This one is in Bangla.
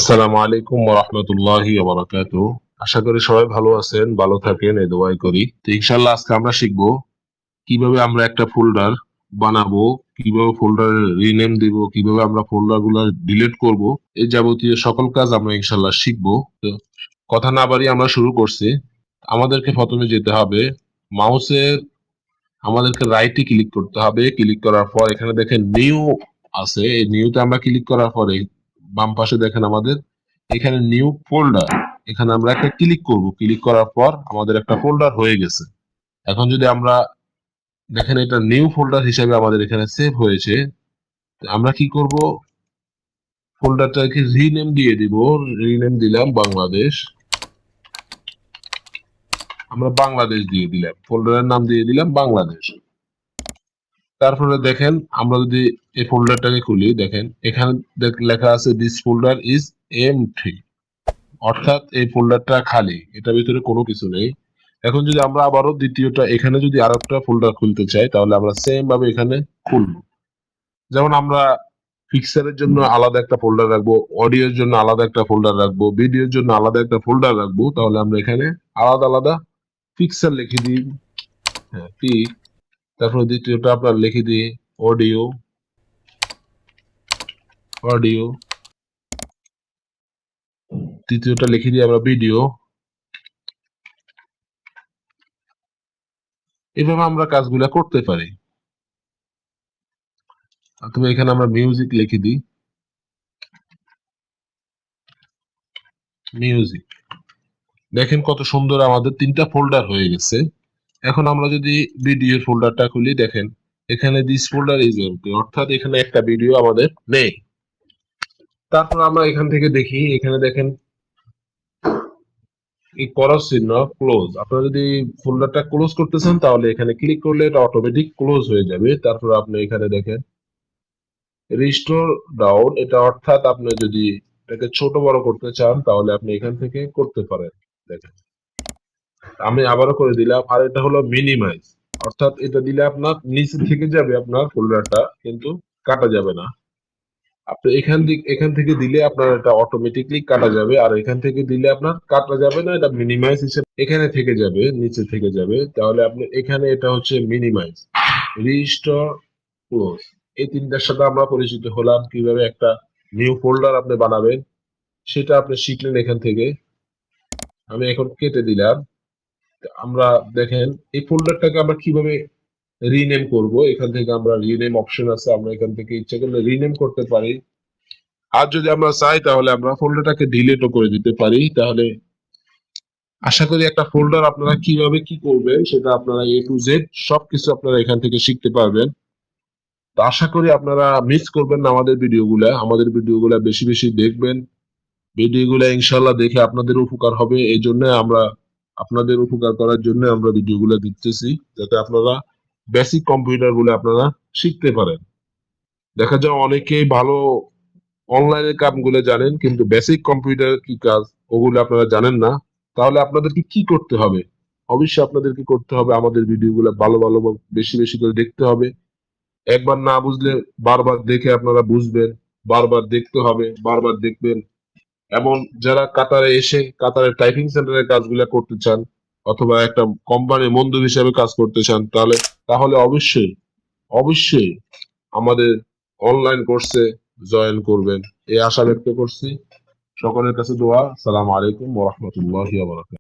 আসসালামু আলাইকুম ওয়া রাহমাতুল্লাহি ওয়া বারাকাতুহু। আশা করি সবাই ভালো আছেন, ভালো থাকেন এই দোয়াই করি। তো ইনশাআল্লাহ আজকে আমরা শিখবো কিভাবে আমরা একটা ফোল্ডার বানাবো, কিভাবে ফোল্ডার রিনেম দিব, কিভাবে আমরা ফোল্ডারগুলো ডিলিট করব। এই যাবতীয় সকল কাজ আমরা ইনশাআল্লাহ শিখবো। তো কথা না বাড়িয়ে আমরা শুরু করছি। আমাদেরকে প্রথমে যেতে হবে মাউসের আমাদেরকে রাইটে ক্লিক করতে হবে। ক্লিক করার পর এখানে দেখেন নিউ আছে, এই নিউতে আমরা ক্লিক করার পরে বাম পাশে দেখেন আমাদের এখানে নিউ ফোল্ডার, এখানে আমরা একটা ক্লিক করব। ক্লিক করার পর আমাদের একটা ফোল্ডার হয়ে গেছে। এখন যদি আমরা দেখেন এটা নিউ ফোল্ডার হিসেবে আমাদের এখানে সেভ হয়েছে। আমরা কি করব, ফোল্ডারটাকে রিনেম দিয়ে দিব। রিনেম দিলাম বাংলাদেশ, আমরা বাংলাদেশ দিয়ে দিলাম, ফোল্ডারের নাম দিয়ে দিলাম বাংলাদেশ। তারপরে দেখেন আমরা যদি এই ফোল্ডারটাকে খুলি, দেখেন এখানে লেখা আছে দিস ফোল্ডার ইজ এমটি, অর্থাৎ এই ফোল্ডারটা খালি, এটার ভিতরে কোনো কিছু নেই। এখন যদি আমরা আবারও দ্বিতীয়টা এখানে যদি আরেকটা ফোল্ডার খুলতে চাই, তাহলে আমরা সেম ভাবে এখানে খুলবো। যেমন আমরা পিকচারের জন্য আলাদা একটা ফোল্ডার রাখবো, অডিওর জন্য আলাদা একটা ফোল্ডার রাখবো, ভিডিওর জন্য আলাদা একটা ফোল্ডার রাখবো। তাহলে আমরা এখানে আলাদা আলাদা পিকচার লিখে দিই, হ্যাঁ পিক। তারপরে দ্বিতীয়টা আপনার লিখে দিই অডিও, অডিও। তৃতীয়টা লিখে দিই আমরা ভিডিও। এভাবে আমরা কাজগুলা করতে পারি। অথবা এখানে আমরা মিউজিক লিখে দিই, মিউজিক। দেখেন কত সুন্দর আমাদের তিনটা ফোল্ডার হয়ে গেছে। এখন আমরা যদি ভিডিও ফোল্ডারটা খুলি, দেখেন এখানে দিস ফোল্ডার ইজ এমটি, অর্থাৎ এখানে একটা ভিডিও আমাদের নেই। তারপর আমরা এখান থেকে দেখি, এখানে দেখেন এই ক্রস চিহ্ন ক্লোজ। আপনারা যদি ফোল্ডারটা ক্লোজ করতে চান তাহলে এখানে ক্লিক করলে এটা অটোমেটিক ক্লোজ হয়ে যাবে। তারপর আপনি এখানে দেখেন রিস্টোর ডাউন, এটা অর্থাৎ আপনি যদি এটাকে ছোট বড় করতে চান তাহলে আপনি এখান থেকে করতে পারেন। দেখেন আমি আবারও করে দিলাম। আর এটা হলো মিনিমাইজ, অর্থাৎ এটা দিলে আপনার নিচে থেকে যাবে আপনার ফোল্ডারটা, কিন্তু কাটা যাবে না। আপনি এখান থেকে দিলে আপনার এটা অটোমেটিকলি কাটা যাবে, আর এখান থেকে দিলে আপনার কাটা যাবে না। এটা মিনিমাইজ হিসেবে এখানে থেকে যাবে, নিচে থেকে যাবে। তাহলে আপনি এখানে এটা হচ্ছে মিনিমাইজ, রিস্টোর, ক্লোজ। এই তিনটার সাথে আমরা পরিচিত হলাম। কিভাবে একটা নিউ ফোল্ডার আপনি বানাবেন সেটা আপনি শিখলেন এখান থেকে। আমি এখন কেটে দিলাম। আমরা দেখেন এই ফোল্ডারটাকে আমরা কিভাবে রিনেম করব। এখান থেকে আমরা রিনেম অপশন আছে, আমরা এখান থেকে ইচ্ছা করলে রিনেম করতে পারি। আর যদি আমরা চাই তাহলে আমরা ফোল্ডারটাকে ডিলিটও করে দিতে পারি। তাহলে আশা করি একটা ফোল্ডার আপনারা কিভাবে কি করবেন সেটা আপনারা এ টু জেড সবকিছু আপনারা এখান থেকে শিখতে পারবেন। তো আশা করি আপনারা মিস করবেন না আমাদের ভিডিওগুলা বেশি বেশি দেখবেন। ভিডিওগুলো ইনশাল্লাহ দেখে আপনাদের উপকার হবে। এই জন্য আমরা আপনাদের উপকার করার জন্য আমরা ভিডিওগুলো দিতেছি, যাতে আপনারা বেসিক কম্পিউটার গুলো আপনারা শিখতে পারেন। দেখা যায় অনেকেই ভালো অনলাইনের কাজগুলো জানেন, কিন্তু বেসিক কম্পিউটার কি কাজ ওগুলো আপনারা জানেন না। তাহলে আপনাদেরকে কি করতে হবে? অবশ্যই আপনাদেরকে করতে হবে আমাদের ভিডিওগুলো ভালো ভালো বেশি বেশি করে দেখতে হবে। একবার না বুঝলে বারবার দেখে আপনারা বুঝবেন। বারবার দেখতে হবে, বারবার দেখবেন। এবং যারা কাতারে এসে কাতারের টাইপিং সেন্টারের কাজগুলো করতে চান, অথবা একটা কোম্পানির মন্দুব হিসেবে কাজ করতে চান, তাহলে তাহলে অবশ্যই অবশ্যই আমাদের অনলাইন কোর্সে জয়েন করবেন, এই আশা ব্যক্ত করছি। সকলের কাছে দোয়া। সালাম আলাইকুম ওয়া রাহমাতুল্লাহি ওয়া বারাকাতুহু।